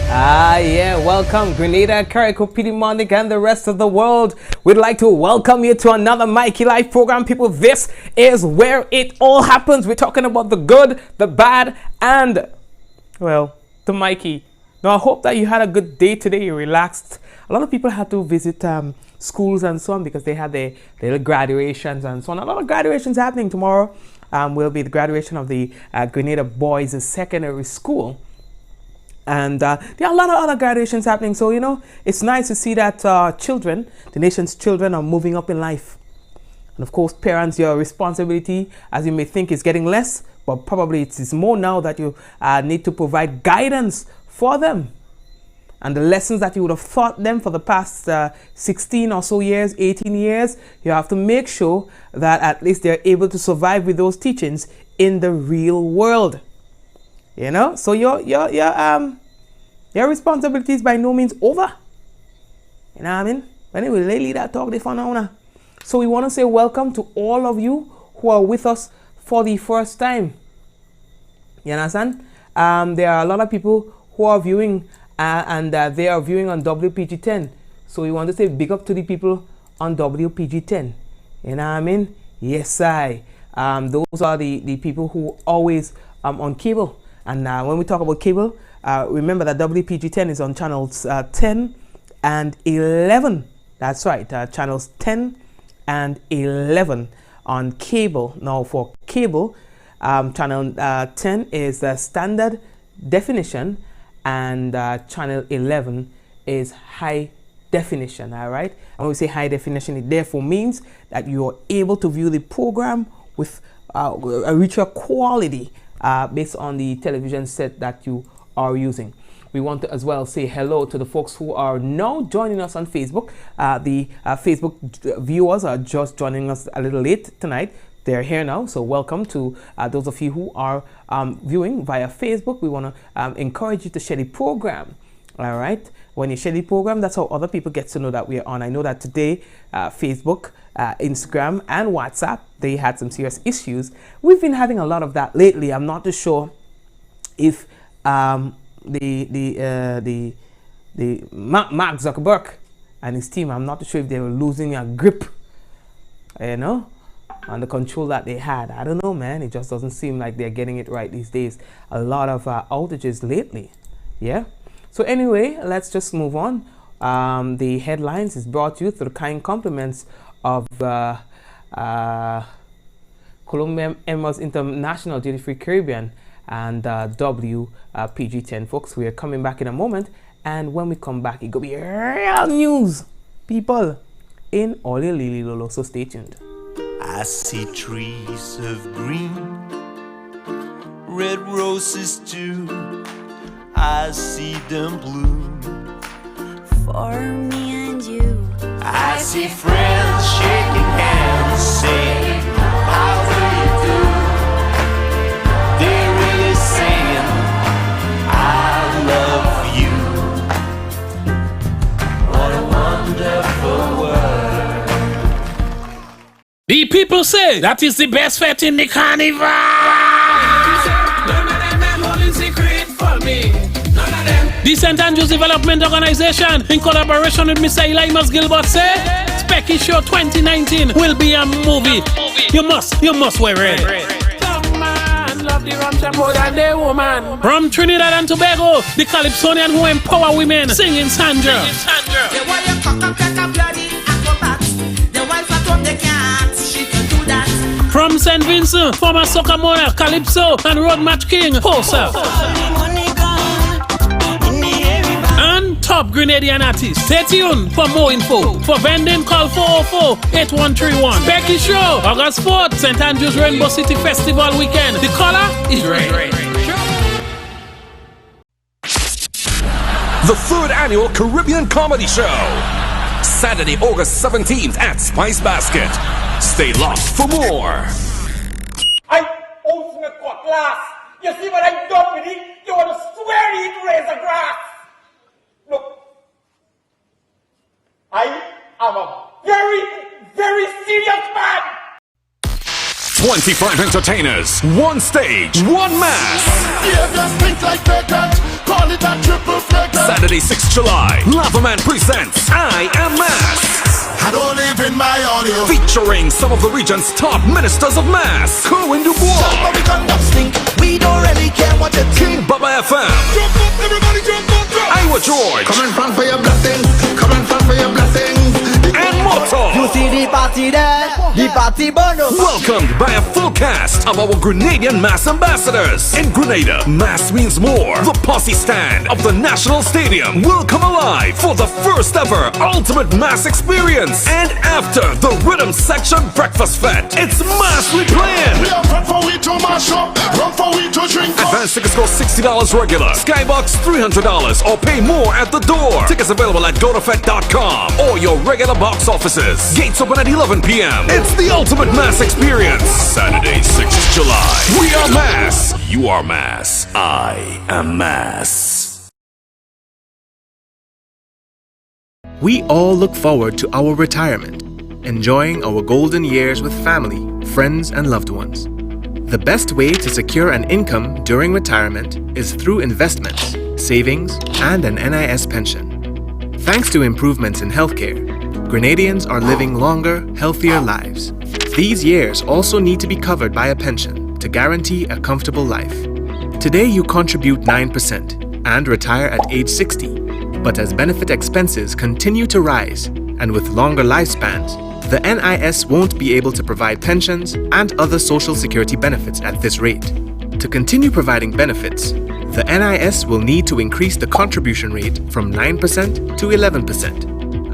Yeah, welcome Grenada, Carrico, Pidimonic, and the rest of the world. We'd like to welcome you to another Mikey Life program, people. This is where it all happens. We're talking about the good, the bad, and, well, the Mikey. Now, I hope that you had a good day today, you relaxed. A lot of people had to visit schools and so on because they had their little graduations and so on. A lot of graduations happening tomorrow. Will be the graduation of the Grenada Boys Secondary School. And there are a lot of other graduations happening. So, you know, it's nice to see that children, the nation's children, are moving up in life. And of course, parents, your responsibility, as you may think, is getting less. But probably it is more now that you need to provide guidance for them. And the lessons that you would have taught them for the past 16 or so years, 18 years, you have to make sure that at least they're able to survive with those teachings in the real world. You know, so your responsibility is by no means over. You know what I mean? But anyway, they leave that talk there for now. So we want to say welcome to all of you who are with us for the first time. You understand? There are a lot of people who are viewing and they are viewing on WPG10. So we want to say big up to the people on WPG10. You know what I mean? Yes, those are the people who always on cable. And when we talk about cable, remember that WPG10 is on channels 10 and 11. That's right, channels 10 and 11 on cable. Now for cable, channel 10 is the standard definition and channel 11 is high definition, all right? And when we say high definition, it therefore means that you are able to view the program with a richer quality based on the television set that you are using. We want to as well say hello to the folks who are now joining us on Facebook. The Facebook viewers are just joining us a little late tonight. They're here now, so welcome to those of you who are viewing via Facebook. We want to encourage you to share the program. All right, when you share the program, that's how other people get to know that we are on. I know that today Facebook, Instagram, and WhatsApp, they had some serious issues. We've been having a lot of that lately. I'm not too sure if Mark Zuckerberg and his team, I'm not too sure if they were losing a grip, you know, on the control that they had. I don't know, man. It just doesn't seem like they're getting it right these days. A lot of outages lately. Yeah. So anyway, let's just move on. The headlines is brought to you through the kind compliments of Columbia Emirates International Duty Free Caribbean and WPG10. Folks, we are coming back in a moment, and when we come back, it's gonna be real news, people, in all your Lily Lolo. So stay tuned. I see trees of green, red roses too. I see them bloom for me and you. I see friends shaking hands, saying, how do you do? They're really saying, I love you. What a wonderful world. The people say that is the best fete in the carnival. None of them are holding secret for me. None of them. The St. Andrews Development Organization, in collaboration with Mr. Elimas Gilbert, say Specky Show 2019 will be a movie. You must wear it. Some man love the rum more than the woman. From Trinidad and Tobago, the Calypsonian who empower women, singing Sandra. The one you cock up like a bloody acrobat. The wife at home they can't, she can do that. From St. Vincent, former soccer monarch Calypso and road match king Hosa. And top Grenadian artists. Stay tuned for more info. For vending, call 404-8131. Becky Show, August 4th, St. Andrews Rainbow City Festival weekend. The color is red. The third annual Caribbean Comedy Show. Saturday, August 17th at Spice Basket. Stay locked for more. I ultimate cut glass. You see what I've done with it? You want to swear it razor grass. Look, I am a very, very serious man. 25 entertainers, one stage, one mass. Yeah, just think like that. Call it a triple flex. Saturday, 6th July, Lavaman presents I Am Mass. I don't live in my audio. Featuring some of the region's top ministers of mass. Kerwin Dubois, But we got no stink. We don't really care what you think. King Baba FM, Jump up, everybody jump up, jump. Iowa George, Come and front for your blessing. Come and front for your blessing. and Moto. You see the party there, the party burn up. Welcomed by a full cast of our Grenadian mass ambassadors. In Grenada, mass means more. The posse stand of the National Stadium will come alive for the first ever ultimate mass experience. And after the Rhythm Section Breakfast Fete, it's mass we playing. We are front for we to mash up. Run for we to drink up. Advance tickets cost $60 regular, Skybox $300, or pay more at the door. Tickets available at gotofet.com or your regular box offices. Gates open at 11 p.m. It's the ultimate mass experience. Saturday, 6th July. We are mass. You are mass. I am mass. We all look forward to our retirement, enjoying our golden years with family, friends, and loved ones. The best way to secure an income during retirement is through investments, savings, and an NIS pension. Thanks to improvements in healthcare, Grenadians are living longer, healthier lives. These years also need to be covered by a pension to guarantee a comfortable life. Today you contribute 9% and retire at age 60. But as benefit expenses continue to rise, and with longer lifespans, the NIS won't be able to provide pensions and other social security benefits at this rate. To continue providing benefits, the NIS will need to increase the contribution rate from 9% to 11%,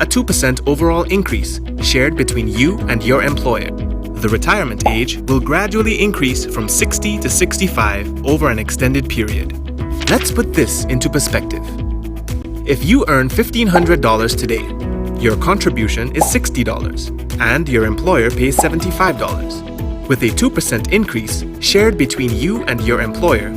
a 2% overall increase shared between you and your employer. The retirement age will gradually increase from 60 to 65 over an extended period. Let's put this into perspective. If you earn $1,500 today, your contribution is $60 and your employer pays $75. With a 2% increase shared between you and your employer,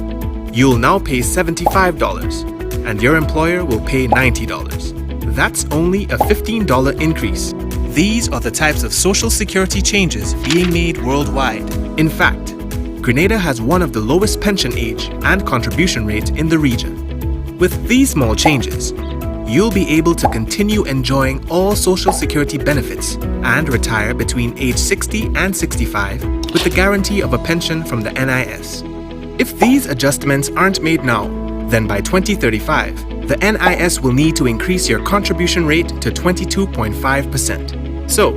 you'll now pay $75 and your employer will pay $90. That's only a $15 increase. These are the types of social security changes being made worldwide. In fact, Grenada has one of the lowest pension age and contribution rate in the region. With these small changes, you'll be able to continue enjoying all social security benefits and retire between age 60 and 65 with the guarantee of a pension from the NIS. If these adjustments aren't made now, then by 2035, the NIS will need to increase your contribution rate to 22.5%. So,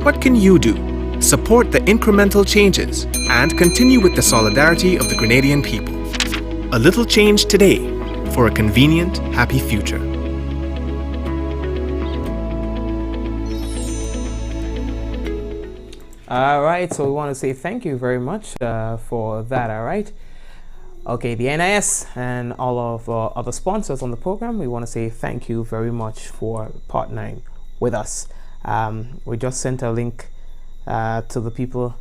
what can you do? Support the incremental changes and continue with the solidarity of the Grenadian people. A little change today for a convenient, happy future. All right, so we want to say thank you very much for that. All right. Okay, the NIS and all of other sponsors on the program, we want to say thank you very much for partnering with us. We just sent a link to the people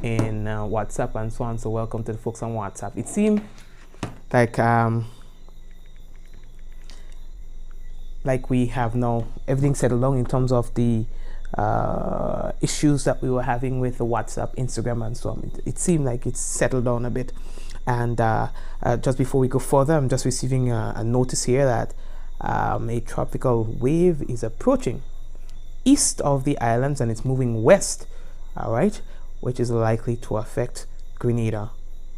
in WhatsApp and so on. So welcome to the folks on WhatsApp. It seemed like we have now everything settled down in terms of the issues that we were having with the WhatsApp, Instagram, and so on. It seemed like it's settled down a bit. And just before we go further, I'm just receiving a notice here that a tropical wave is approaching east of the islands and it's moving west, all right, which is likely to affect Grenada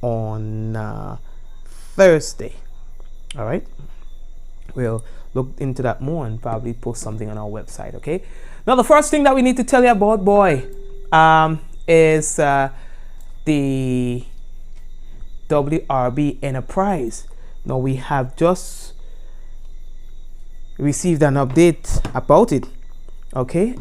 on Thursday. All right, we'll look into that more and probably post something on our website. Okay, now the first thing that we need to tell you about, boy, is the WRB Enterprise. Now we have just received an update about it. Okay,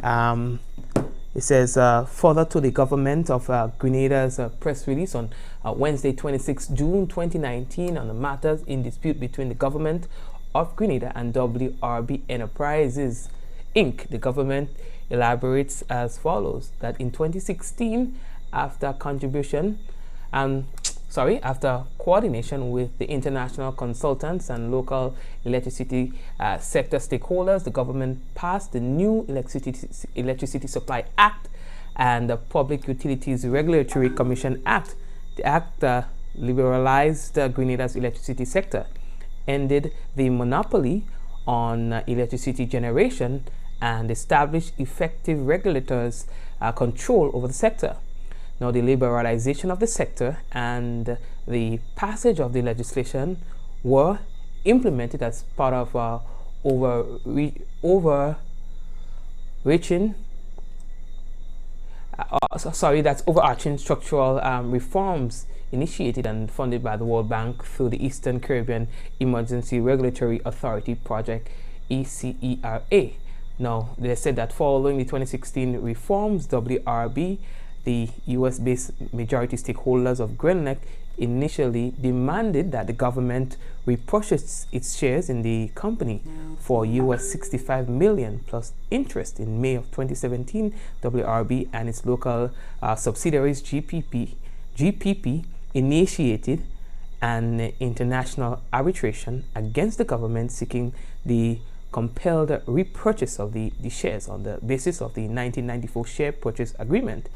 it says further to the government of Grenada's press release on Wednesday 26 June 2019 on the matters in dispute between the government of Grenada and WRB Enterprises Inc. The government elaborates as follows: that in 2016, after coordination with the international consultants and local electricity sector stakeholders, the government passed the new Electricity Supply Act and the Public Utilities Regulatory Commission Act. The act liberalized Grenada's electricity sector ended the monopoly on electricity generation and established effective regulators' control over the sector. Now, the liberalization of the sector and the passage of the legislation were implemented as part of overarching structural reforms initiated and funded by the World Bank through the Eastern Caribbean Emergency Regulatory Authority Project, ECERA. Now, they said that following the 2016 reforms, WRB, the US-based majority stakeholders of GrenLec, initially demanded that the government repurchase its shares in the company for US $65 million plus interest. In May of 2017, WRB and its local subsidiaries GPP initiated an international arbitration against the government seeking the compelled repurchase of the shares on the basis of the 1994 share purchase agreement.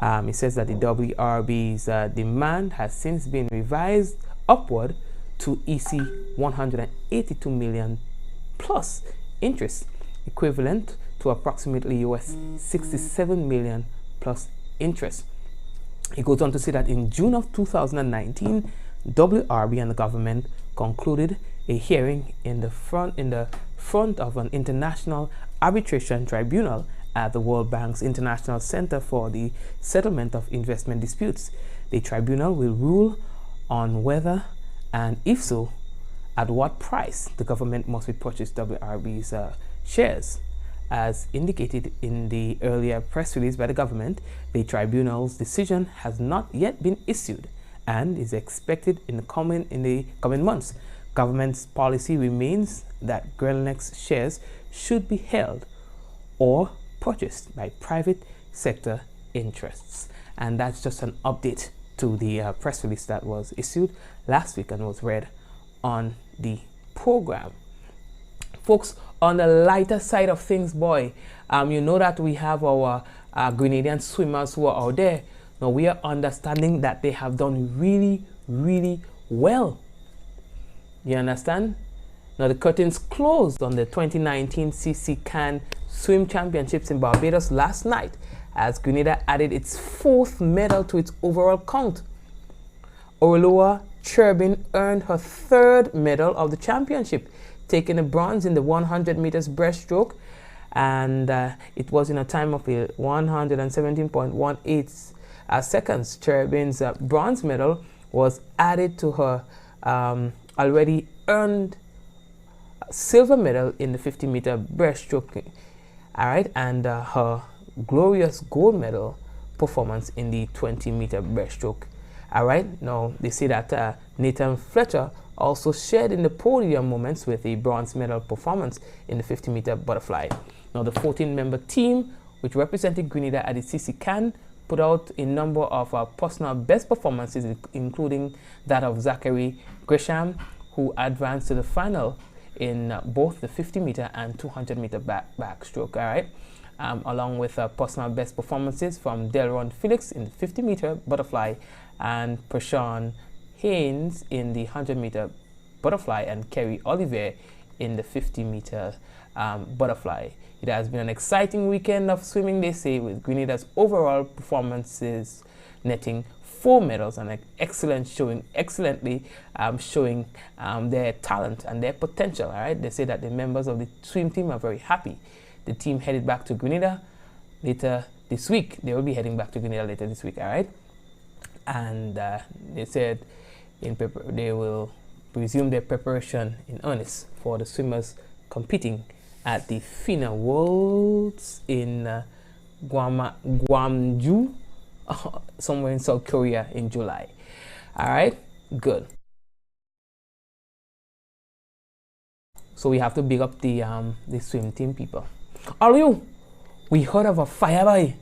It says that the WRB's demand has since been revised upward to EC 182 million plus interest, equivalent to approximately US 67 million plus interest. It goes on to say that in June of 2019, WRB and the government concluded a hearing in the front of an international arbitration tribunal at the World Bank's International Center for the Settlement of Investment Disputes. The tribunal will rule on whether, and if so, at what price the government must repurchase WRB's shares. As indicated in the earlier press release by the government, the tribunal's decision has not yet been issued and is expected in the coming months. Government's policy remains that GrenLec's shares should be held or purchased by private sector interests. And that's just an update to the press release that was issued last week and was read on the program. Folks, on the lighter side of things, boy, you know that we have our Grenadian swimmers who are out there. Now, we are understanding that they have done really, really well. You understand? Now, the curtains closed on the 2019 CC Can Swim Championships in Barbados last night as Grenada added its 4th medal to its overall count. Orloa Cherubin earned her 3rd medal of the championship, taking a bronze in the 100 meters breaststroke, and it was in a time of 117.18 seconds. Cherubin's bronze medal was added to her already earned silver medal in the 50-meter breaststroke, all right, and her glorious gold medal performance in the 20-meter breaststroke. All right, now they say that Nathan Fletcher also shared in the podium moments with a bronze medal performance in the 50-meter butterfly. Now, the 14-member team, which represented Grenada at the CC Can, put out a number of personal best performances, including that of Zachary Gresham, who advanced to the final in both the 50-meter and 200-meter backstroke, all right? Along with personal best performances from Delron Felix in the 50-meter butterfly and Prashant Haynes in the 100-meter butterfly and Kerry Oliver in the 50-meter butterfly. It has been an exciting weekend of swimming, they say, with Grenada's overall performances netting 4 medals and excellently showing their talent and their potential. All right, they say that the members of the swim team are very happy. The team headed back to Grenada later this week. They will be heading back to Grenada later this week. All right, and they said they will resume their preparation in earnest for the swimmers competing at the FINA Worlds in Gwangju, somewhere in South Korea in July. All right, good. So we have to big up the swim team people. All you, we heard of a fire, boy.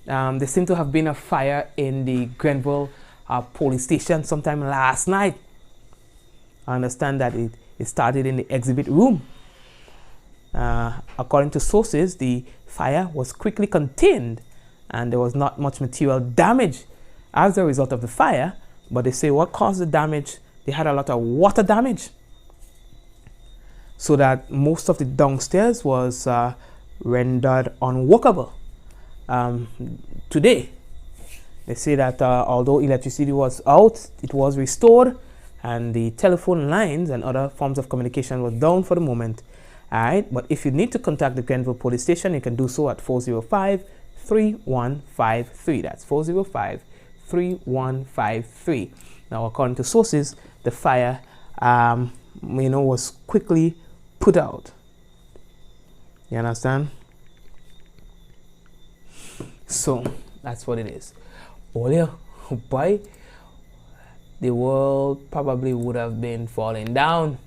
There seemed to have been a fire in the Grenville police station sometime last night. I understand that it started in the exhibit room. According to sources, the fire was quickly contained and there was not much material damage as a result of the fire, but they say what caused the damage, they had a lot of water damage. so that most of the downstairs was rendered unworkable. Today, they say that although electricity was out, it was restored, and the telephone lines and other forms of communication were down for the moment. Alright, but if you need to contact the Grenville Police Station, you can do so at 405-3153. That's 405-3153. Now, according to sources, the fire, was quickly put out. You understand? So that's what it is. Oh boy, the world probably would have been falling down,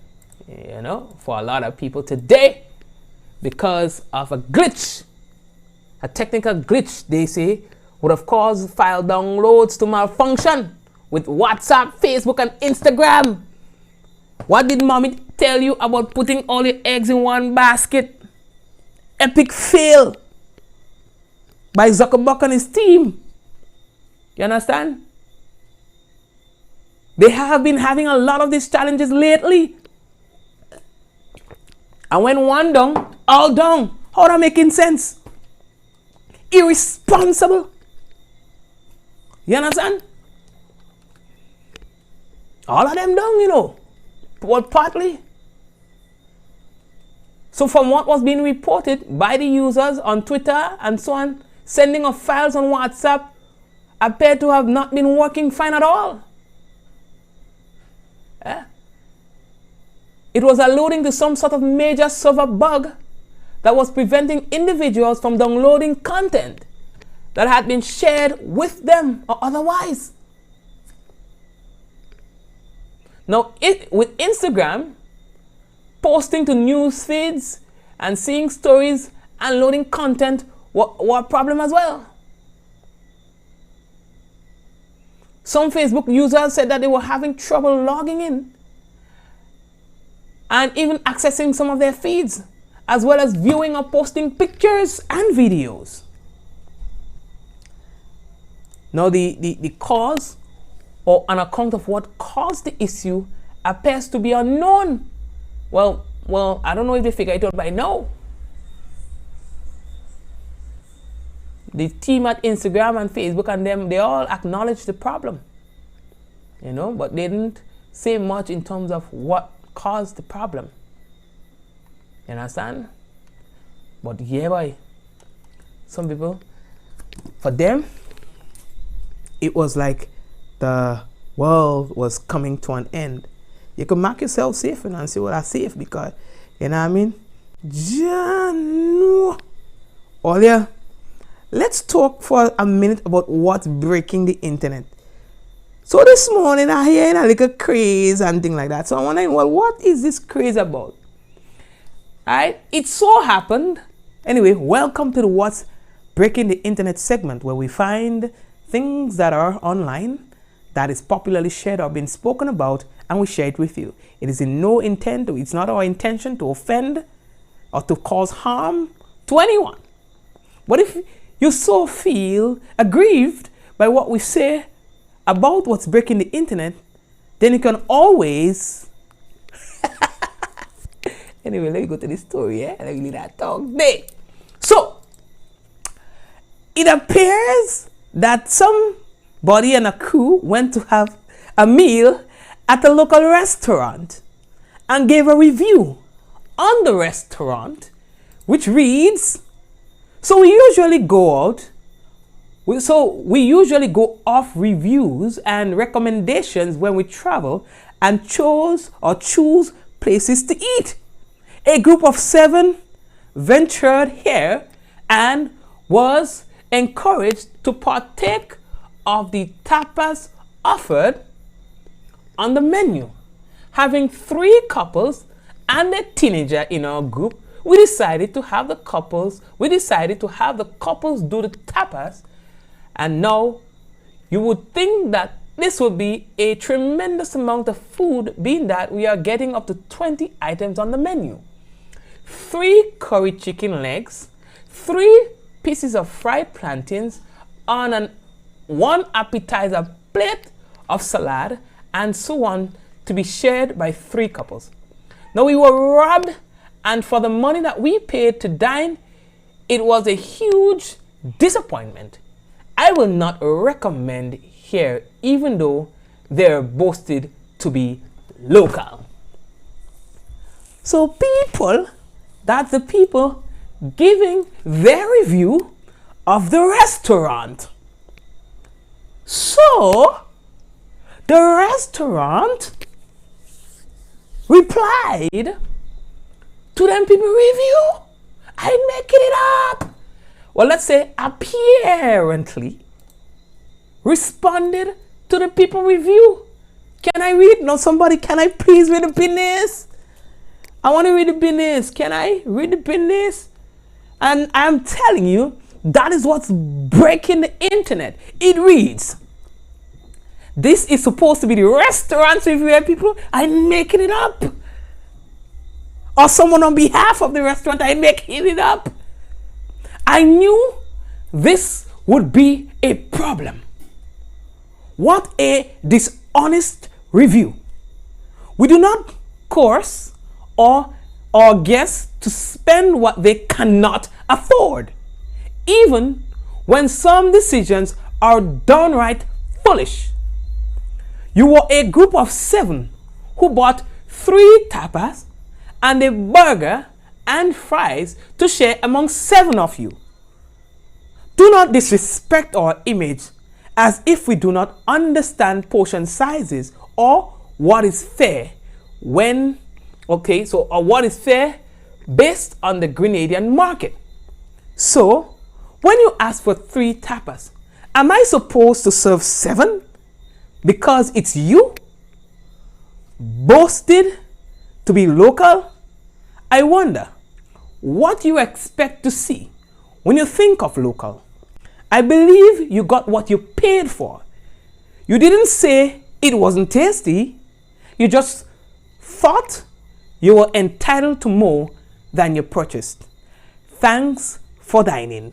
for a lot of people today because of a glitch, a technical glitch, they say, would have caused file downloads to malfunction with WhatsApp, Facebook, and Instagram. What did mommy tell you about putting all your eggs in one basket? Epic fail by Zuckerberg and his team. You understand? They have been having a lot of these challenges lately. And when one down, all down. How that making sense? Irresponsible. You understand? All of them down, But partly. So from what was being reported by the users on Twitter and so on, sending of files on WhatsApp appeared to have not been working fine at all. It was alluding to some sort of major server bug that was preventing individuals from downloading content that had been shared with them or otherwise. Now, with Instagram, posting to news feeds and seeing stories and loading content were a problem as well. Some Facebook users said that they were having trouble logging in and even accessing some of their feeds, as well as viewing or posting pictures and videos. Now, the cause or an account of what caused the issue appears to be unknown. Well, I don't know if they figured it out by now. The team at Instagram and Facebook and them, they all acknowledged the problem, but they didn't say much in terms of what caused the problem. You understand? But yeah, boy, some people, for them, it was like the world was coming to an end. You can mark yourself safe and say, well, I'm safe because, you know what I mean? Oh, yeah. Let's talk for a minute about what's breaking the internet. So this morning I hear a little craze and thing like that. So I'm wondering, well, what is this craze about? Alright, it so happened. Anyway, welcome to the What's Breaking the Internet segment, where we find things that are online that is popularly shared or been spoken about, and we share it with you. It is in no intent, it's not our intention to offend or to cause harm to anyone. But if you so feel aggrieved by what we say about what's breaking the internet, then you can always anyway, let me go to the story. Let me leave that talk there. So it appears that somebody and a crew went to have a meal at a local restaurant and gave a review on the restaurant, which reads, we usually go off reviews and recommendations when we travel and choose places to eat. A group of 7 ventured here and was encouraged to partake of the tapas offered on the menu. Having 3 couples and a teenager in our group, we decided to have the couples do the tapas, and now you would think that this would be a tremendous amount of food, being that we are getting up to 20 items on the menu. 3 curry chicken legs, 3 pieces of fried plantains on 1 appetizer plate of salad, and so on, to be shared by 3 couples. Now we were robbed, and for the money that we paid to dine, it was a huge disappointment. I will not recommend here, even though they're boasted to be local. So people, that's the people giving their review of the restaurant. So the restaurant replied to them people review. I ain't making it up. Well, let's say apparently responded to the people review. Can I read? No, somebody, can I please read the business? I want to read the business. Can I read the business? And I'm telling you, that is what's breaking the internet. It reads, this is supposed to be the restaurant's review, people. I'm making it up. Or someone on behalf of the restaurant, I'm making it up. I knew this would be a problem. What a dishonest review. We do not coerce or guests to spend what they cannot afford, even when some decisions are downright foolish. You were a group of 7 who bought 3 tapas and a burger and fries to share among 7 of you. Do not disrespect our image as if we do not understand portion sizes or what is fair when, or what is fair based on the Grenadian market. So, when you ask for 3 tapas, am I supposed to serve 7 because it's you? Boasted to be local? I wonder what you expect to see when you think of local. I believe you got what you paid for. You didn't say it wasn't tasty. You just thought you were entitled to more than you purchased. Thanks for dining.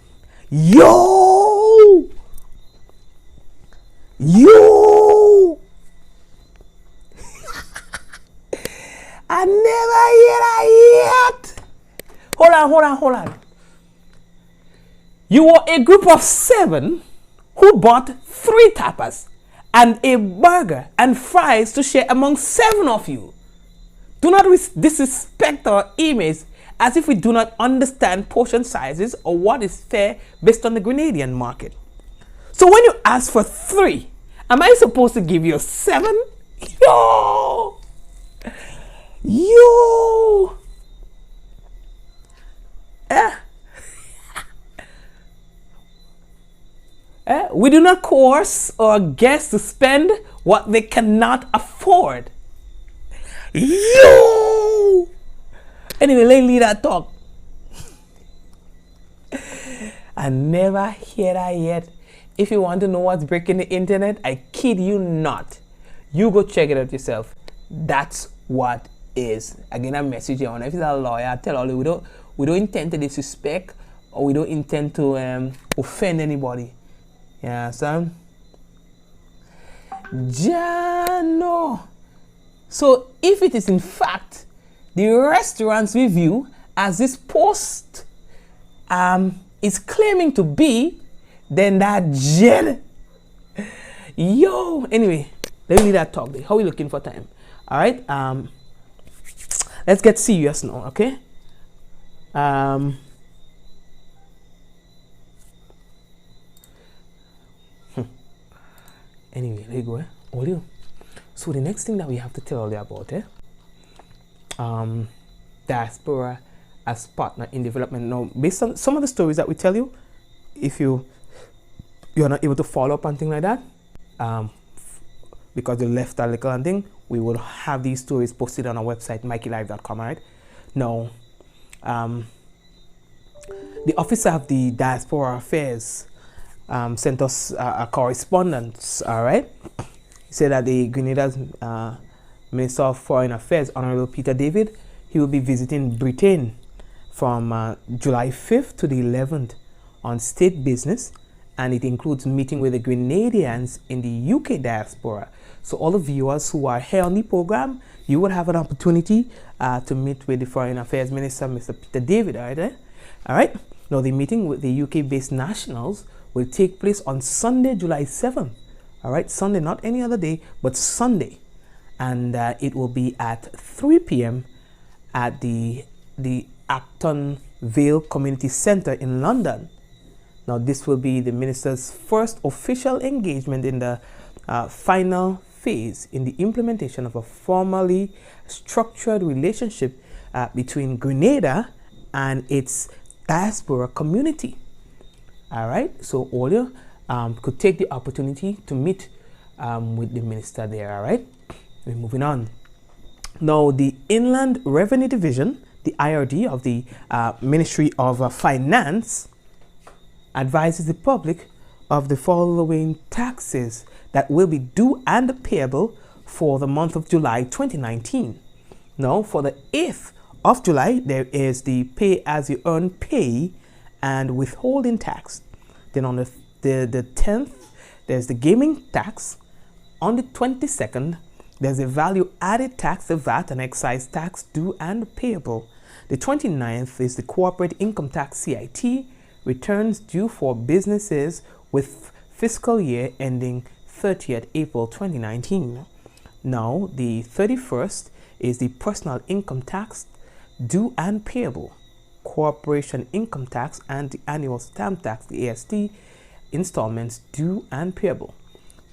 Yo! I never hear that yet. Hold on. You were a group of 7 who bought 3 tapas and a burger and fries to share among 7 of you. Do not disrespect our image as if we do not understand portion sizes or what is fair based on the Grenadian market. So when you ask for 3, am I supposed to give you 7? Yo! We do not coerce our guests to spend what they cannot afford. Yo! Anyway, let me leave that talk. I never hear that yet. If you want to know what's breaking the internet, I kid you not. You go check it out yourself. That's what is. Again, I message you on. If you're a lawyer, I tell all you, we don't intend to disrespect or we don't intend to offend anybody. Yeah, son. Jano. So if it is in fact the restaurant's review as this post is claiming to be, then that Jen. Yo, anyway, let me leave that talk there. How are we looking for time? All right. Let's get serious now, okay? Anyway, there you go. Audio. So the next thing that we have to tell you about, diaspora as partner in development. Now, based on some of the stories that we tell you, if you're not able to follow up on things like that, because you left that little thing, we will have these stories posted on our website, mikeylive.com. Right now, the officer of the Diaspora Affairs sent us a correspondence. All right, he said that the Grenada's Minister of Foreign Affairs, Honorable Peter David, he will be visiting Britain from July 5th to the 11th on state business, and it includes meeting with the Grenadians in the UK diaspora. So all the viewers who are here on the program, you will have an opportunity to meet with the Foreign Affairs Minister, Mr. Peter David, all right? Now, the meeting with the UK-based nationals will take place on Sunday, July 7th, all right? Sunday, not any other day, but Sunday. And it will be at 3 p.m. at the Acton Vale Community Centre in London. Now, this will be the minister's first official engagement in the final phase in the implementation of a formally structured relationship between Grenada and its diaspora community. All right, so all you could take the opportunity to meet with the minister there. All right, we're moving on. Now, the Inland Revenue Division, the IRD of the Ministry of Finance, advises the public of the following taxes that will be due and payable for the month of July 2019. Now, for the 8th of July, there is the pay as you earn pay and withholding tax. Then on the 10th, there's the gaming tax. On the 22nd, there's a value added tax, the VAT and excise tax due and payable. The 29th is the corporate income tax CIT returns due for businesses with fiscal year ending 30th April 2019. Now, the 31st is the personal income tax due and payable, corporation income tax and the annual stamp tax, the AST, installments due and payable.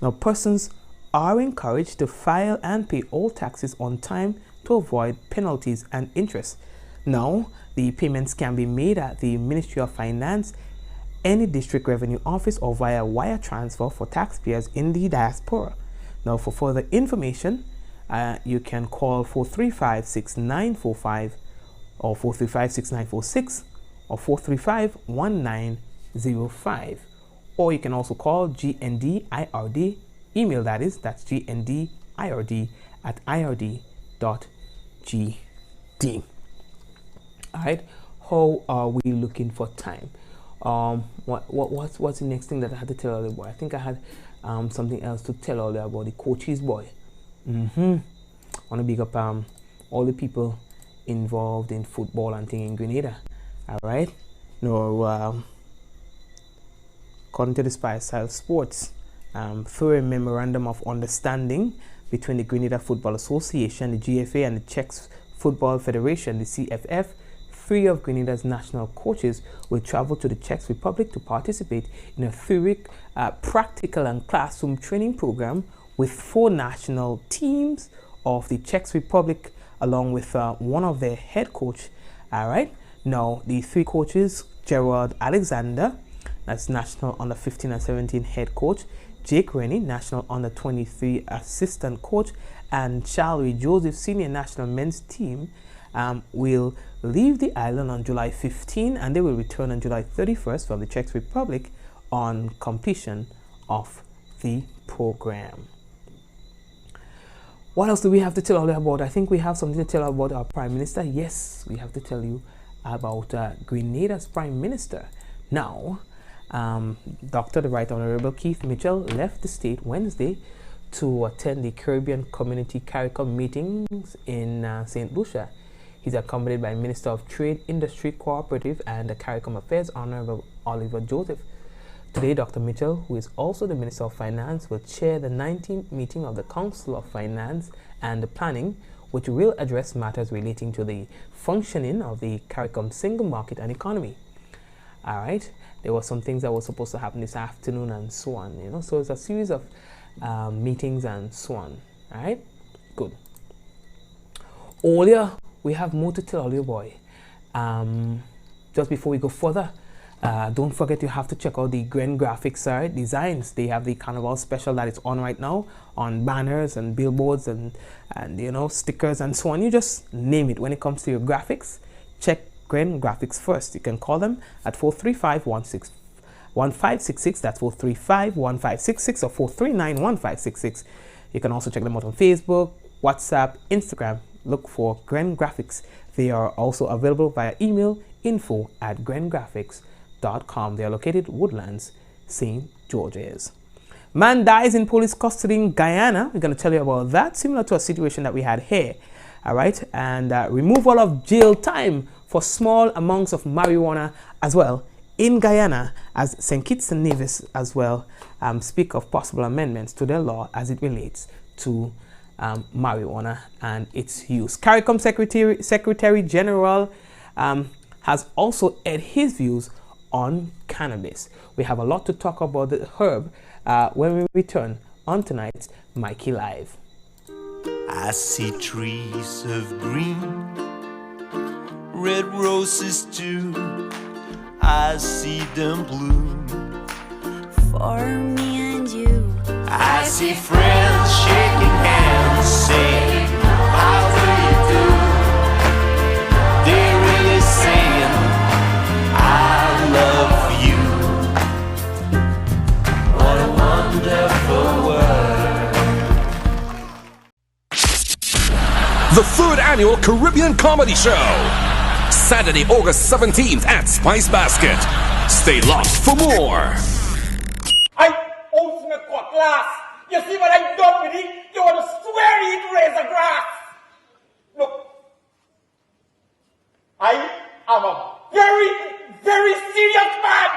Now, persons are encouraged to file and pay all taxes on time to avoid penalties and interest. Now, the payments can be made at the Ministry of Finance, any district revenue office, or via wire transfer for taxpayers in the diaspora. Now, for further information, you can call 435-6945 or 435-6946 or 435-1905. Or you can also call GNDIRD, email that's GNDIRD@ird.gd. All right, how are we looking for time? What's the next thing that I had to tell you about? I think I had something else to tell all you about the coaches boy. I want to big up all the people involved in football and thing in Grenada. All right, no, according to the Style Sports, through a memorandum of understanding between the Grenada Football Association, the GFA, and the Czech Football Federation, the CFF, 3 of Grenada's national coaches will travel to the Czech Republic to participate in a theory, practical and classroom training program with 4 national teams of the Czech Republic, along with one of their head coach. All right, now the 3 coaches: Gerard Alexander, that's national under 15 and 17 head coach; Jake Rennie, national under 23 assistant coach; and Charlie Joseph, senior national men's team, will leave the island on July 15, and they will return on July 31st from the Czech Republic on completion of the program. What else do we have to tell you about? I think we have something to tell you about our Prime Minister. Yes, we have to tell you about Grenada's Prime Minister. Now, Dr. the Right Honorable Keith Mitchell left the state Wednesday to attend the Caribbean Community CARICOM meetings in St. Lucia. He's accompanied by Minister of Trade, Industry, Cooperative and CARICOM Affairs, Honorable Oliver Joseph. Today, Dr. Mitchell, who is also the Minister of Finance, will chair the 19th meeting of the Council of Finance and Planning, which will address matters relating to the functioning of the CARICOM single market and economy. All right, there were some things that were supposed to happen this afternoon and so on, you know, so it's a series of meetings and so on. All right, good. Earlier, we have more to tell you, boy. Just before we go further, don't forget you have to check out the Gren Graphics designs. They have the Carnival special that is on right now on banners and billboards and you know, stickers and so on. You just name it. When it comes to your graphics, check Gren Graphics first. You can call them at 435-1566. That's 435-1566 or 439-1566. You can also check them out on Facebook, WhatsApp, Instagram. Look for Gren Graphics. They are also available via email, info@grengraphics.com. They are located Woodlands, St. George's. Man dies in police custody in Guyana. We're going to tell you about that, similar to a situation that we had here. All right, and removal of jail time for small amounts of marijuana as well in Guyana, as St. Kitts and Nevis as well speak of possible amendments to their law as it relates to marijuana and its use. CARICOM Secretary General has also aired his views on cannabis. We have a lot to talk about the herb when we return on tonight's Mikey Live. I see trees of green, red roses too. I see them bloom For me and you. I see friends shaking hands, saying, how do you do? They're really saying, I love you. What a wonderful world. The 3rd Annual Caribbean Comedy Show. Saturday, August 17th at Spice Basket. Stay locked for more. I own a cutlass. You see what I done with it? You want to swear it razor grass. Look, I am a very, very serious man.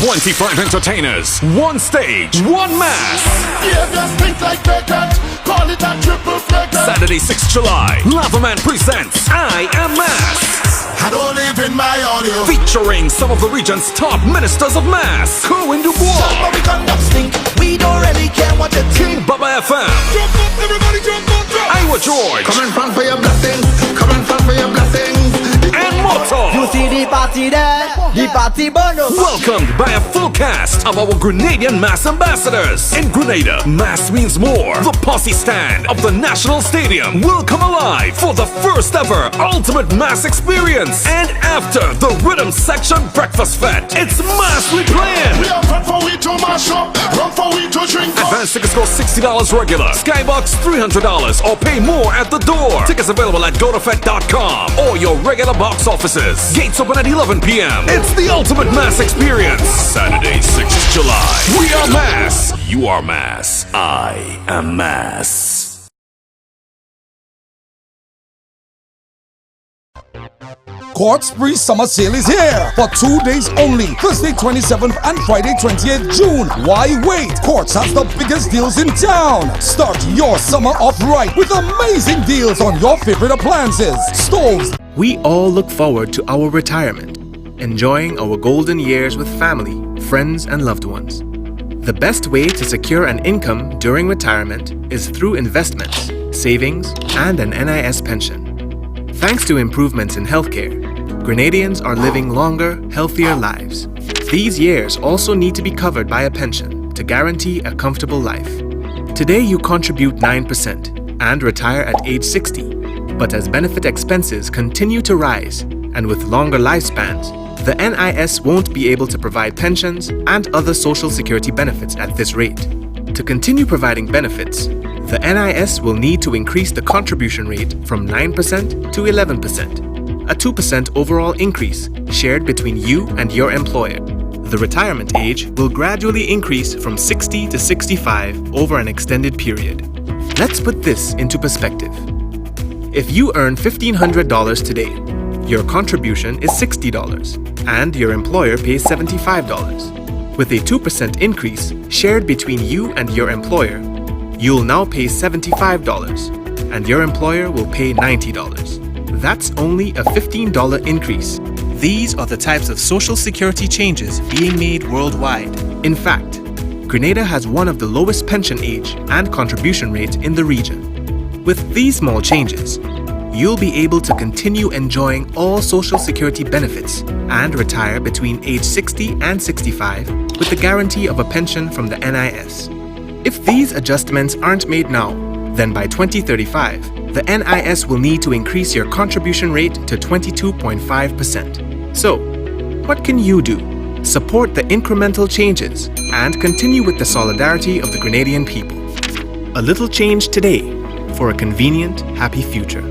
Twenty-five entertainers, one stage, one mass. Yeah, just think like bacon. Call it a triple flex. Saturday, 6th July, Lavaman presents I Am Mass. I don't live in my audio. Featuring some of the region's top ministers of mass. Cohen Dubois, But we conduct stink. We don't really care what you think. Baba FM, Jump up, everybody jump up, jump. Iowa George, Come and front for your blessings. Come and front for your blessings. and Moto. You see the party there? The party burn up. Welcomed by a full cast of our Grenadian mass ambassadors. In Grenada, mass means more. The posse stand of the National Stadium will come alive for the first ever ultimate mass experience. And after the Rhythm Section Breakfast Fete, it's mass we playing. We are front for we to mash up. Run for we to drink up. Advance tickets cost $60 regular, Skybox $300, or pay more at the door. Tickets available at GoToFet.com or your regular box offices. Gates open at 11 p.m. It's the ultimate mass experience. Saturday, 6th July. We are mass. You are mass. I am mass. Court Spree Summer Sale is here for 2 days only, Thursday 27th and Friday 28th June. Why wait? Courts has the biggest deals in town. Start your summer off right with amazing deals on your favorite appliances, stoves. We all look forward to our retirement, enjoying our golden years with family, friends, and loved ones. The best way to secure an income during retirement is through investments, savings, and an NIS pension. Thanks to improvements in healthcare, Grenadians are living longer, healthier lives. These years also need to be covered by a pension to guarantee a comfortable life. Today you contribute 9% and retire at age 60. But as benefit expenses continue to rise, and with longer lifespans, the NIS won't be able to provide pensions and other social security benefits at this rate. To continue providing benefits, the NIS will need to increase the contribution rate from 9% to 11%, a 2% overall increase shared between you and your employer. The retirement age will gradually increase from 60 to 65 over an extended period. Let's put this into perspective. If you earn $1,500 today, your contribution is $60 and your employer pays $75. With a 2% increase shared between you and your employer, you'll now pay $75 and your employer will pay $90. That's only a $15 increase. These are the types of social security changes being made worldwide. In fact, Grenada has one of the lowest pension age and contribution rates in the region. With these small changes, you'll be able to continue enjoying all Social Security benefits and retire between age 60 and 65 with the guarantee of a pension from the NIS. If these adjustments aren't made now, then by 2035, the NIS will need to increase your contribution rate to 22.5%. So, what can you do? Support the incremental changes and continue with the solidarity of the Grenadian people. A little change today for a convenient, happy future.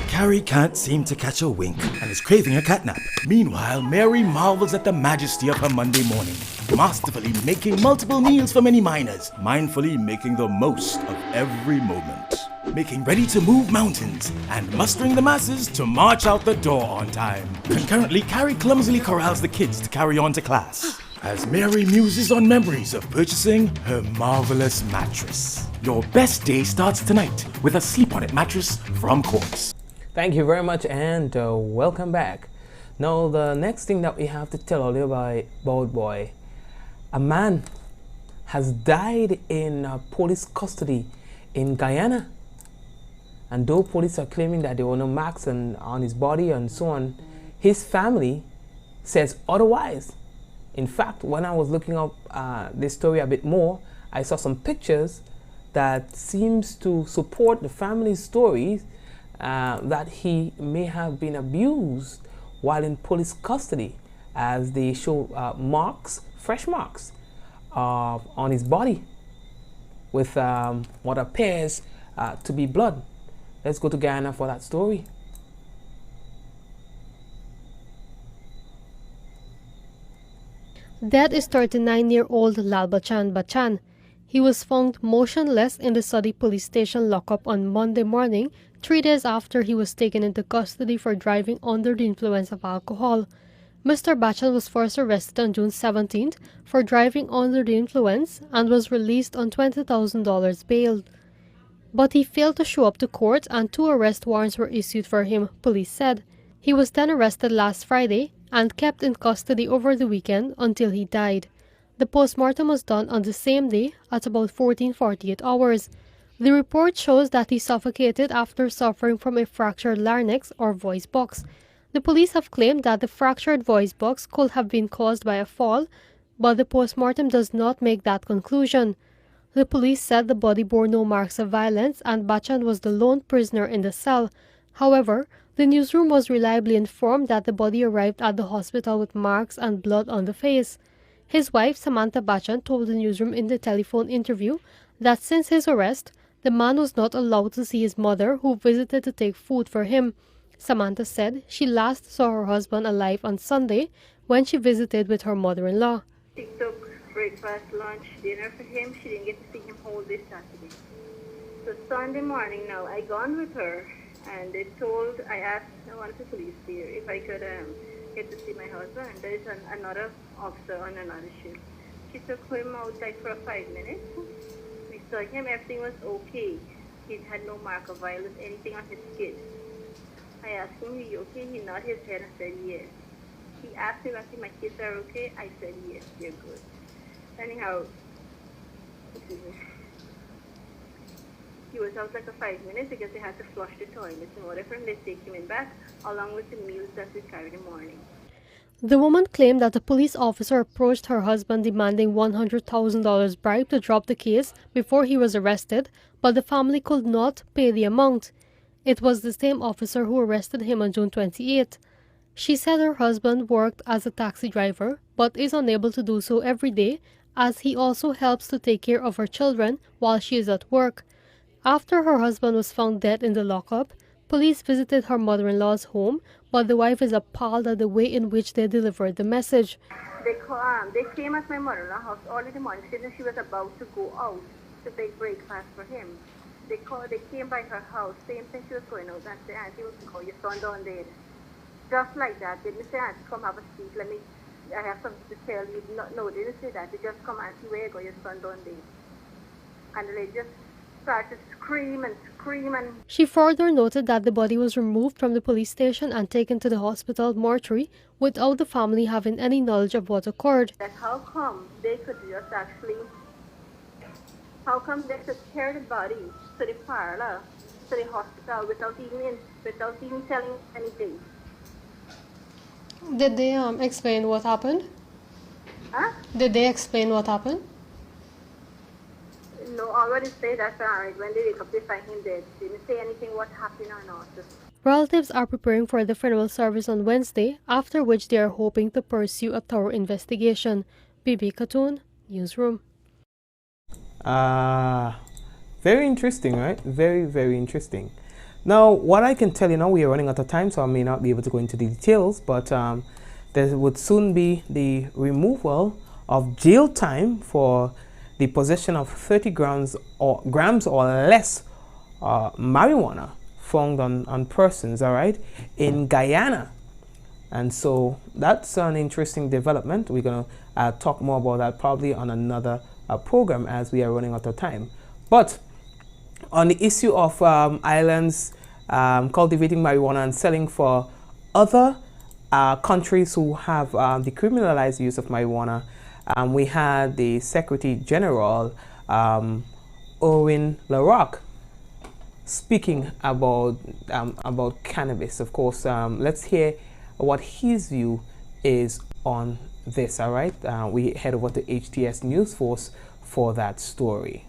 Carrie can't seem to catch a wink and is craving a catnap. Meanwhile, Mary marvels at the majesty of her Monday morning, masterfully making multiple meals for many miners, mindfully making the most of every moment, making ready to move mountains, and mustering the masses to march out the door on time. Concurrently, Carrie clumsily corrals the kids to carry on to class, as Mary muses on memories of purchasing her marvelous mattress. Your best day starts tonight with a Sleep On It mattress from Quartz. Thank you very much, and welcome back. Now, the next thing that we have to tell all you about, boy, a man has died in police custody in Guyana. And though police are claiming that there were no marks on his body and so on, his family says otherwise. In fact, when I was looking up this story a bit more, I saw some pictures that seems to support the family's stories that he may have been abused while in police custody, as they show marks, fresh marks on his body with what appears to be blood. Let's go to Guyana for that story. That is 39-year-old Lalbachan Bachan. He was found motionless in the Sodi police station lockup on Monday morning, 3 days after he was taken into custody for driving under the influence of alcohol. Mr. Bachan was first arrested on June 17th for driving under the influence and was released on $20,000 bail. But he failed to show up to court and 2 arrest warrants were issued for him, police said. He was then arrested last Friday and kept in custody over the weekend until he died. The postmortem was done on the same day at about 14:48 hours. The report shows that he suffocated after suffering from a fractured larynx or voice box. The police have claimed that the fractured voice box could have been caused by a fall, but the postmortem does not make that conclusion. The police said the body bore no marks of violence and Bachan was the lone prisoner in the cell. However, the newsroom was reliably informed that the body arrived at the hospital with marks and blood on the face. His wife, Samantha Bachan, told the newsroom in the telephone interview that since his arrest, the man was not allowed to see his mother, who visited to take food for him. Samantha said she last saw her husband alive on Sunday when she visited with her mother-in-law. She took breakfast, lunch, dinner for him. She didn't get to see him whole day Saturday. So Sunday morning now, I gone with her and I asked one of the police here if I could get to see my husband. There is another officer on another shift. She took him outside for 5 minutes. We saw him, everything was okay. He had no mark of violence, anything on his skin. I asked him, "Are you okay?" He nodded his head and said yes. He asked me if my kids are okay. I said yes, they're good. Anyhow, he was out like 5 minutes because they had to flush the toilet in order for him to take him in back, along with the meals that we carried in the morning. The woman claimed that a police officer approached her husband demanding $100,000 bribe to drop the case before he was arrested, but the family could not pay the amount. It was the same officer who arrested him on June 28. She said her husband worked as a taxi driver, but is unable to do so every day, as he also helps to take care of her children while she is at work. After her husband was found dead in the lockup, police visited her mother-in-law's home, but the wife is appalled at the way in which they delivered the message. They came at my mother-in-law's house early in the morning, saying she was about to go out to make breakfast for him. They came by her house, same thing she was going out, and said, "Auntie, your son down there." Just like that, they didn't say, "Auntie, come have a seat, I have something to tell you." No, they didn't say that. They just come, "Auntie, where you go, your son down there." And they just started to scream and scream and... She further noted that the body was removed from the police station and taken to the hospital mortuary without the family having any knowledge of what occurred. That how come they could just actually... How come they could carry the body to the parlor, to the hospital without even telling anything? Did they explain what happened? Huh? Did they explain what happened? No, already say that when they wake up they find him dead. They didn't say anything what happened or not. Relatives are preparing for the funeral service on Wednesday, after which they are hoping to pursue a thorough investigation. Bibi Katoon, Newsroom. Very interesting, right? Very, very interesting. Now, what I can tell you now, we are running out of time, so I may not be able to go into the details, but there would soon be the removal of jail time for the possession of 30 grams or less marijuana found on persons, all right, in Guyana. And so that's an interesting development. We're going to talk more about that probably on another program as we are running out of time. But on the issue of islands cultivating marijuana and selling for other countries who have decriminalized use of marijuana, we had the Secretary General, Owen LaRocque, speaking about cannabis. Of course, let's hear what his view is on this, all right? We head over to HTS News Force for that story.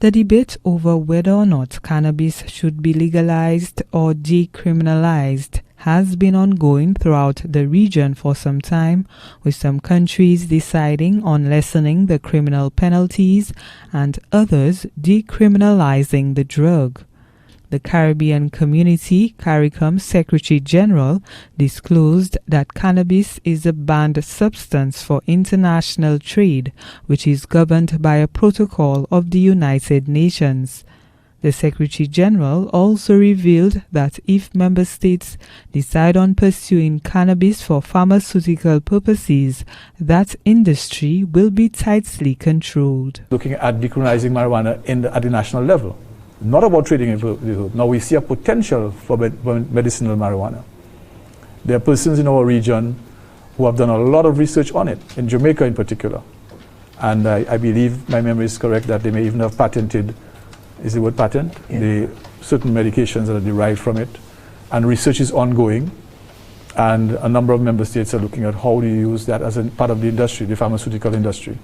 The debate over whether or not cannabis should be legalized or decriminalized has been ongoing throughout the region for some time, with some countries deciding on lessening the criminal penalties and others decriminalizing the drug. The Caribbean Community CARICOM Secretary General disclosed that cannabis is a banned substance for international trade, which is governed by a protocol of the United Nations. The Secretary General also revealed that if member states decide on pursuing cannabis for pharmaceutical purposes, that industry will be tightly controlled. Looking at decriminalizing marijuana at the national level. Not about trading it. Now we see a potential for medicinal marijuana. There are persons in our region who have done a lot of research on it, in Jamaica in particular. And I believe my memory is correct that they may even have patented, is the word patent? Yeah. The certain medications that are derived from it. And research is ongoing. And a number of member states are looking at how to use that as a part of the industry, the pharmaceutical industry.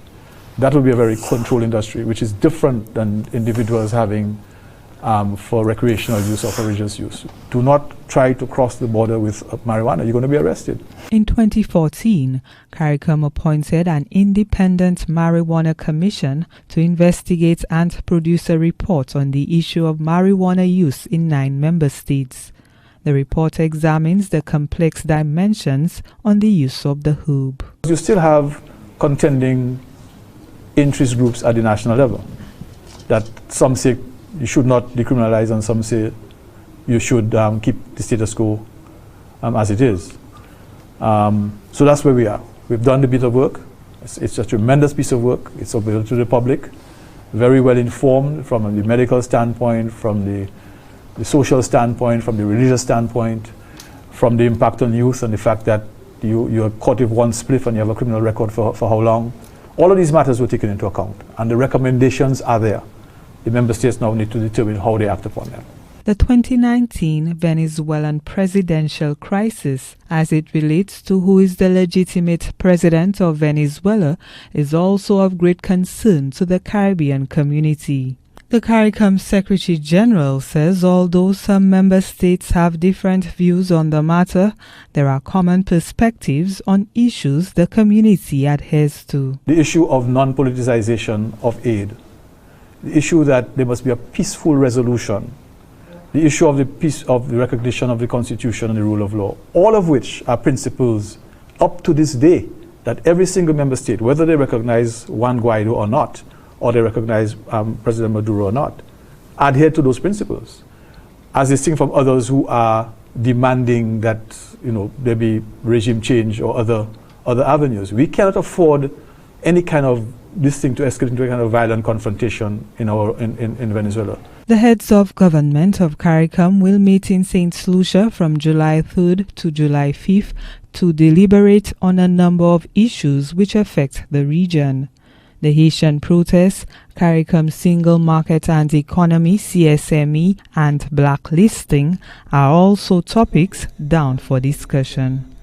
That will be a very controlled industry, which is different than individuals having for recreational use or for religious use. Do not try to cross the border with marijuana. You're going to be arrested. In 2014, CARICOM appointed an independent marijuana commission to investigate and produce a report on the issue of marijuana use in 9 member states. The report examines the complex dimensions on the use of the herb. You still have contending interest groups at the national level, that some say you should not decriminalize and some say you should keep the status quo as it is. So that's where we are. We've done the bit of work. It's a tremendous piece of work. It's available to the public, very well informed from the medical standpoint, from the social standpoint, from the religious standpoint, from the impact on youth and the fact that you're caught with one spliff and you have a criminal record for how long. All of these matters were taken into account, and the recommendations are there. The member states now need to determine how they act upon them. The 2019 Venezuelan presidential crisis, as it relates to who is the legitimate president of Venezuela, is also of great concern to the Caribbean community. The CARICOM Secretary General says although some member states have different views on the matter, there are common perspectives on issues the community adheres to. The issue of non-politicization of aid, the issue that there must be a peaceful resolution, the issue of the recognition of the Constitution and the rule of law, all of which are principles up to this day that every single member state, whether they recognize Juan Guaido or not, or they recognize President Maduro or not, adhere to those principles, as distinct from others who are demanding that there be regime change or other avenues. We cannot afford any kind of this thing to escalate into a kind of violent confrontation in Venezuela. The heads of government of CARICOM will meet in St. Lucia from July 3rd to July 5th to deliberate on a number of issues which affect the region. The Haitian protests, CARICOM Single Market and Economy CSME, and blacklisting are also topics down for discussion.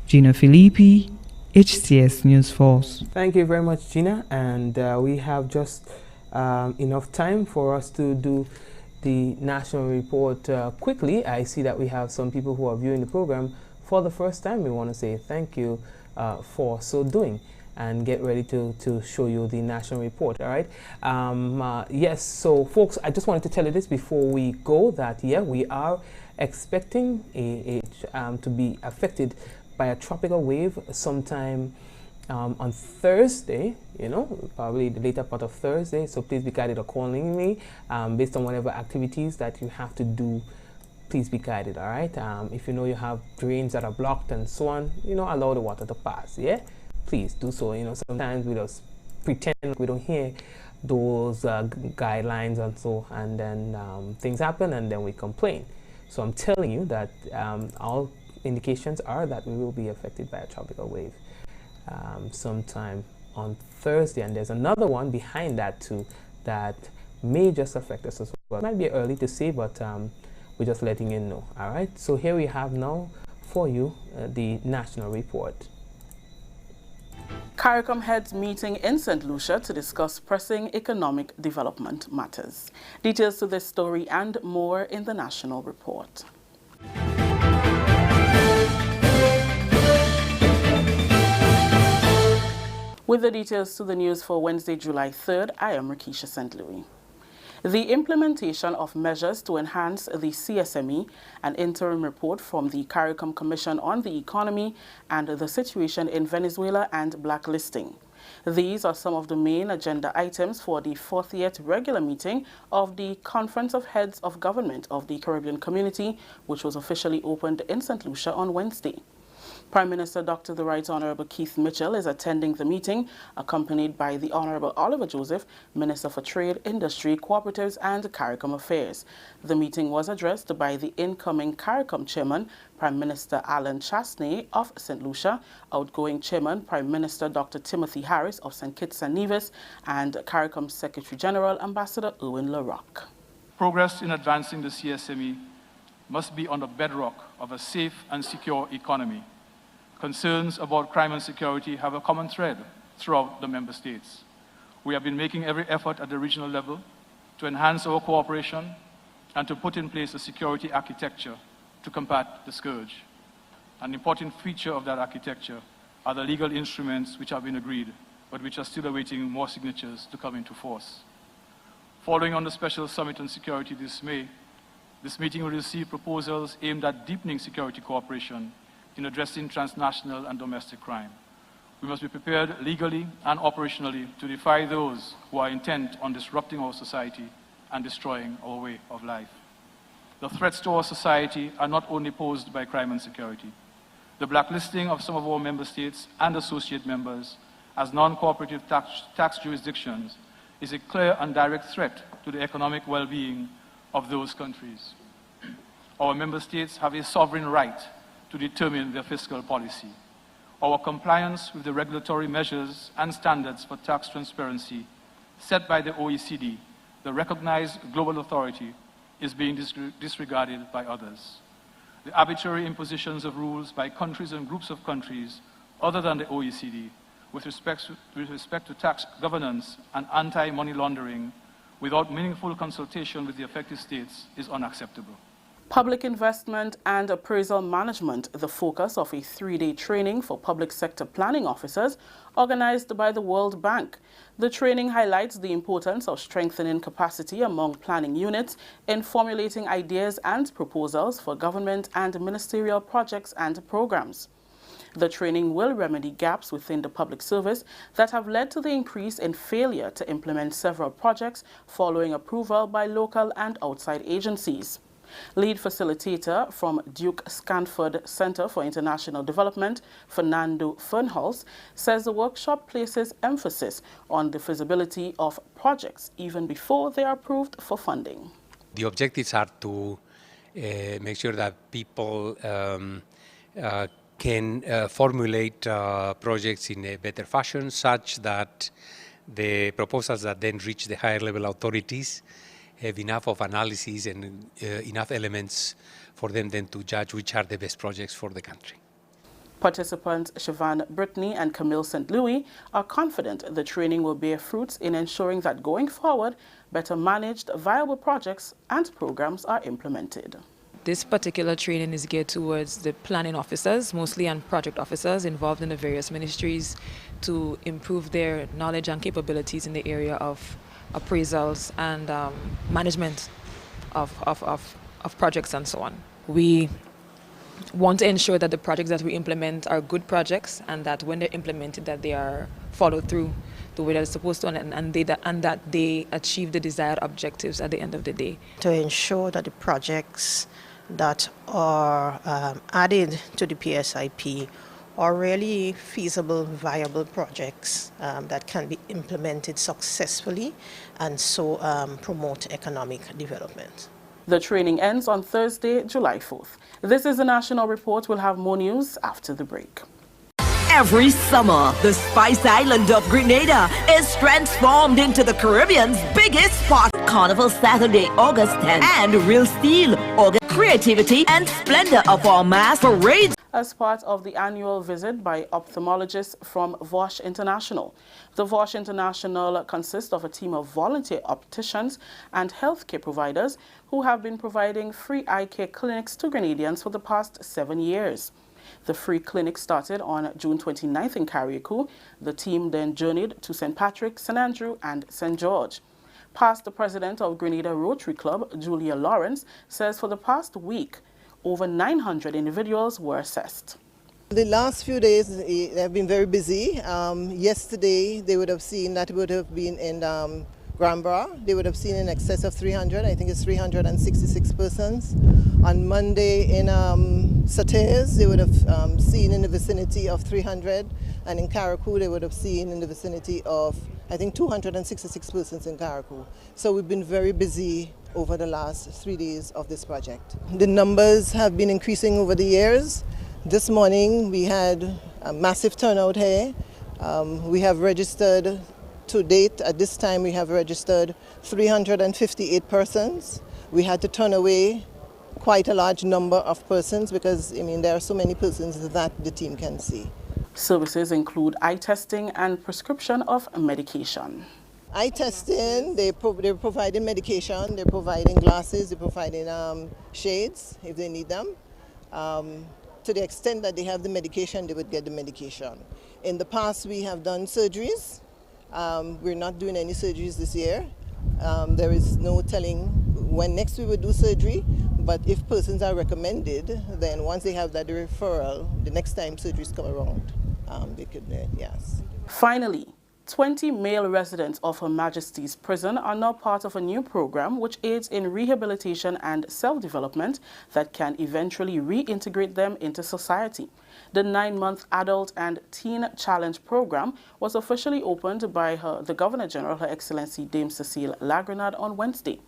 Gina Filippi, HCS News Force. Thank you very much, Gina. And we have just enough time for us to do the national report quickly. I see that we have some people who are viewing the program for the first time. We want to say thank you for so doing, and get ready to show you the national report. All right. Yes, so folks, I just wanted to tell you this before we go, that yeah, we are expecting to be affected by a tropical wave sometime on Thursday, probably the later part of Thursday. So please be guided accordingly based on whatever activities that you have to do. Please be guided, all right? If you know you have drains that are blocked and so on, allow the water to pass, yeah? Please do so. Sometimes we just pretend we don't hear those guidelines and so, and then things happen and then we complain. So I'm telling you that all indications are that we will be affected by a tropical wave sometime on Thursday, and there's another one behind that too that may just affect us as well. It might be early to say, but we're just letting you know. All right, so here we have now for you the national report. CARICOM heads meeting in St. Lucia to discuss pressing economic development matters. Details to this story and more in the national report. With the details to the news for Wednesday, July 3rd, I am Rakisha St. Louis. The implementation of measures to enhance the CSME, an interim report from the CARICOM Commission on the Economy and the Situation in Venezuela, and blacklisting. These are some of the main agenda items for the 40th regular meeting of the Conference of Heads of Government of the Caribbean Community, which was officially opened in St. Lucia on Wednesday. Prime Minister Dr. the Right Honorable Keith Mitchell is attending the meeting, accompanied by the Honorable Oliver Joseph, Minister for Trade, Industry, Cooperatives and CARICOM Affairs. The meeting was addressed by the incoming CARICOM Chairman, Prime Minister Alan Chasney of St. Lucia, outgoing Chairman, Prime Minister Dr. Timothy Harris of St. Kitts and Nevis, and CARICOM Secretary General, Ambassador Erwin LaRocque. Progress in advancing the CSME must be on the bedrock of a safe and secure economy. Concerns about crime and security have a common thread throughout the member states. We have been making every effort at the regional level to enhance our cooperation and to put in place a security architecture to combat the scourge. An important feature of that architecture are the legal instruments which have been agreed, but which are still awaiting more signatures to come into force. Following on the Special Summit on Security this May, this meeting will receive proposals aimed at deepening security cooperation in addressing transnational and domestic crime. We must be prepared legally and operationally to defy those who are intent on disrupting our society and destroying our way of life. The threats to our society are not only posed by crime and security. The blacklisting of some of our member states and associate members as non-cooperative tax jurisdictions is a clear and direct threat to the economic well-being of those countries. Our member states have a sovereign right to determine their fiscal policy. Our compliance with the regulatory measures and standards for tax transparency set by the OECD, the recognized global authority, is being disregarded by others. The arbitrary impositions of rules by countries and groups of countries other than the OECD with respect to tax governance and anti-money laundering without meaningful consultation with the affected states is unacceptable. Public investment and appraisal management, the focus of a 3-day training for public sector planning officers organized by the World Bank. The training highlights the importance of strengthening capacity among planning units in formulating ideas and proposals for government and ministerial projects and programs. The training will remedy gaps within the public service that have led to the increase in failure to implement several projects following approval by local and outside agencies. Lead facilitator from Duke Scanford Center for International Development, Fernando Fernholz, says the workshop places emphasis on the feasibility of projects even before they are approved for funding. The objectives are to make sure that people can formulate projects in a better fashion, such that the proposals that then reach the higher level authorities have enough of analysis and enough elements for them then to judge which are the best projects for the country. Participants Siobhan Brittany and Camille St. Louis are confident the training will bear fruits in ensuring that going forward, better managed, viable projects and programs are implemented. This particular training is geared towards the planning officers, mostly and project officers involved in the various ministries, to improve their knowledge and capabilities in the area of appraisals and management of projects and so on. We want to ensure that the projects that we implement are good projects, and that when they're implemented that they are followed through the way that it's supposed to, and that they achieve the desired objectives at the end of the day. To ensure that the projects that are added to the PSIP are really feasible, viable projects that can be implemented successfully and so promote economic development. The training ends on Thursday, July 4th. This is the National Report. We'll have more news after the break. Every summer, the Spice Island of Grenada is transformed into the Caribbean's biggest spot. Carnival Saturday, August 10th, and Real Steel, August. Creativity and splendor of our mass parades. As part of the annual visit by ophthalmologists from Vosh International. The Vosh International consists of a team of volunteer opticians and healthcare providers who have been providing free eye care clinics to Grenadians for the past 7 years. The free clinic started on June 29th in Carriacou. The team then journeyed to St. Patrick, St. Andrew and St. George. Past the president of Grenada Rotary Club, Julia Lawrence, says for the past week, over 900 individuals were assessed. The last few days have been very busy. Yesterday they would have seen that would have been in Granborough. They would have seen in excess of 300. I think it's 366 persons. On Monday in Satés, they would have seen in the vicinity of 300. And in Carriacou, they would have seen in the vicinity of, I think, 266 persons in Carriacou. So we've been very busy over the last 3 days of this project. The numbers have been increasing over the years. This morning we had a massive turnout here. We have registered to date, at this time we have registered 358 persons. We had to turn away quite a large number of persons because, there are so many persons that the team can see. Services include eye testing and prescription of medication. Eye testing, they're providing medication, they're providing glasses, they're providing shades if they need them. To the extent that they have the medication, they would get the medication. In the past, we have done surgeries. We're not doing any surgeries this year. There is no telling when next we would do surgery, but if persons are recommended, then once they have that referral, the next time surgeries come around, they could, yes. Finally, 20 male residents of Her Majesty's Prison are now part of a new program which aids in rehabilitation and self-development that can eventually reintegrate them into society. The 9-month Adult and Teen Challenge program was officially opened by the Governor-General, Her Excellency Dame Cecile Lagrenade, on Wednesday.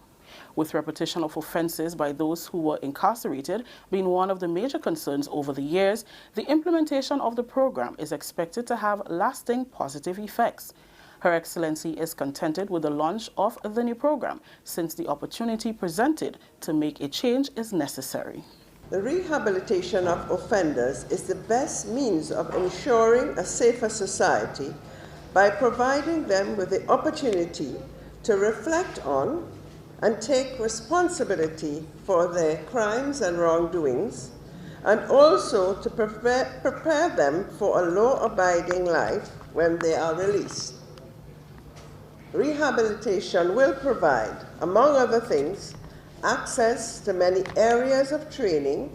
With repetition of offences by those who were incarcerated being one of the major concerns over the years, the implementation of the program is expected to have lasting positive effects. Her Excellency is contented with the launch of the new program, since the opportunity presented to make a change is necessary. The rehabilitation of offenders is the best means of ensuring a safer society by providing them with the opportunity to reflect on and take responsibility for their crimes and wrongdoings, and also to prepare them for a law-abiding life when they are released. Rehabilitation will provide, among other things, access to many areas of training,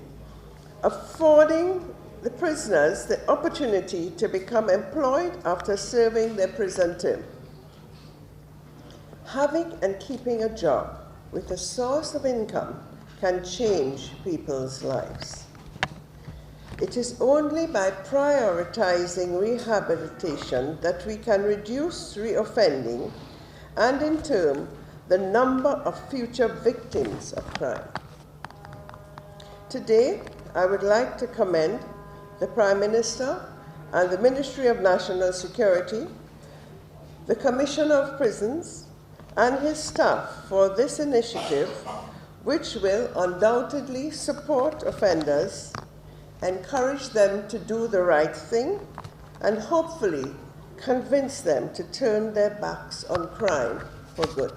affording the prisoners the opportunity to become employed after serving their prison term. Having and keeping a job with a source of income can change people's lives. It is only by prioritizing rehabilitation that we can reduce reoffending and, in turn, the number of future victims of crime. Today, I would like to commend the Prime Minister and the Ministry of National Security, the Commissioner of Prisons, and his staff for this initiative, which will undoubtedly support offenders, encourage them to do the right thing, and hopefully convince them to turn their backs on crime for good.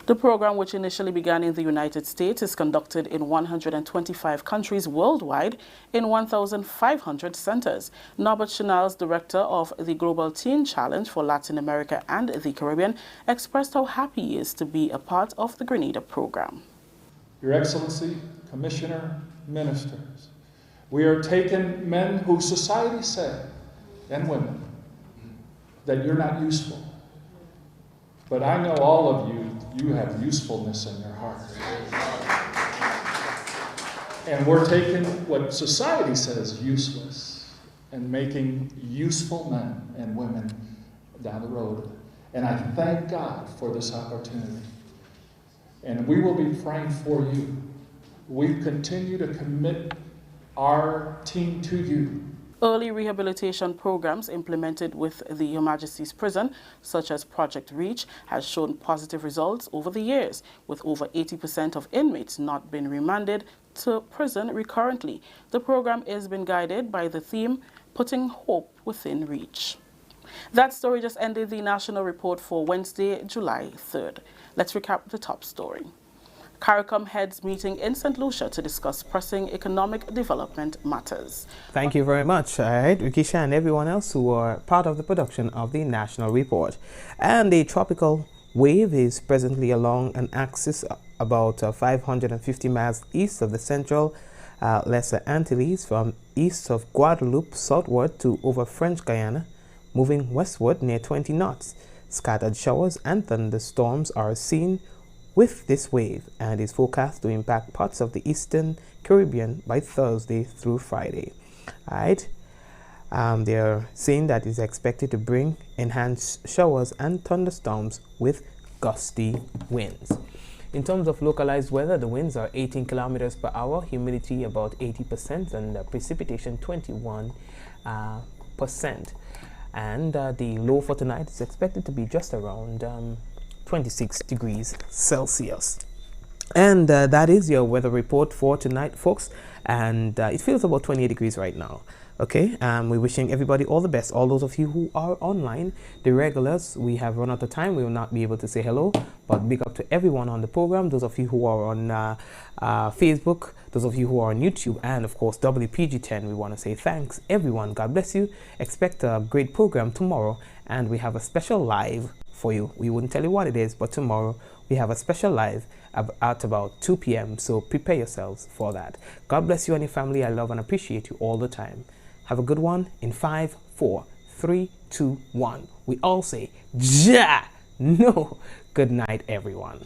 The program, which initially began in the United States, is conducted in 125 countries worldwide in 1,500 centers. Norbert Chanels, director of the Global Teen Challenge for Latin America and the Caribbean, expressed how happy he is to be a part of the Grenada program. Your Excellency, Commissioner, Ministers, we are taking men who society said, and women, that you're not useful. But I know all of you, you have usefulness in your heart. And we're taking what society says useless and making useful men and women down the road. And I thank God for this opportunity. And we will be praying for you. We continue to commit our team to you. Early rehabilitation programs implemented with the Her Majesty's Prison, such as Project REACH, has shown positive results over the years, with over 80% of inmates not being remanded to prison recurrently. The program is being guided by the theme, Putting Hope Within Reach. That story just ended the national report for Wednesday, July 3rd. Let's recap the top story. CARICOM heads meeting in St. Lucia to discuss pressing economic development matters. Thank you very much, all right, Rikisha and everyone else who are part of the production of the national report. And a tropical wave is presently along an axis about 550 miles east of the central Lesser Antilles, from east of Guadeloupe southward to over French Guiana, moving westward near 20 knots. Scattered showers and thunderstorms are seen with this wave and is forecast to impact parts of the eastern Caribbean by Thursday through Friday. All right. They're saying that it's expected to bring enhanced showers and thunderstorms with gusty winds. In terms of localized weather, the winds are 18 kilometers per hour, humidity about 80%, and precipitation 21%. And the low for tonight is expected to be just around 26 degrees Celsius. And that is your weather report for tonight, folks. And it feels about 28 degrees right now. Okay, we're wishing everybody all the best. All those of you who are online, the regulars, we have run out of time. We will not be able to say hello, but big up to everyone on the program. Those of you who are on Facebook, those of you who are on YouTube, and of course WPG10, we want to say thanks everyone. God bless you. Expect a great program tomorrow, and we have a special live for you. We wouldn't tell you what it is, but tomorrow we have a special live at about 2 p.m. So prepare yourselves for that. God bless you and your family. I love and appreciate you all the time. Have a good one. In 5, 4, 3, 2, 1. We all say, Ja! No. Good night, everyone.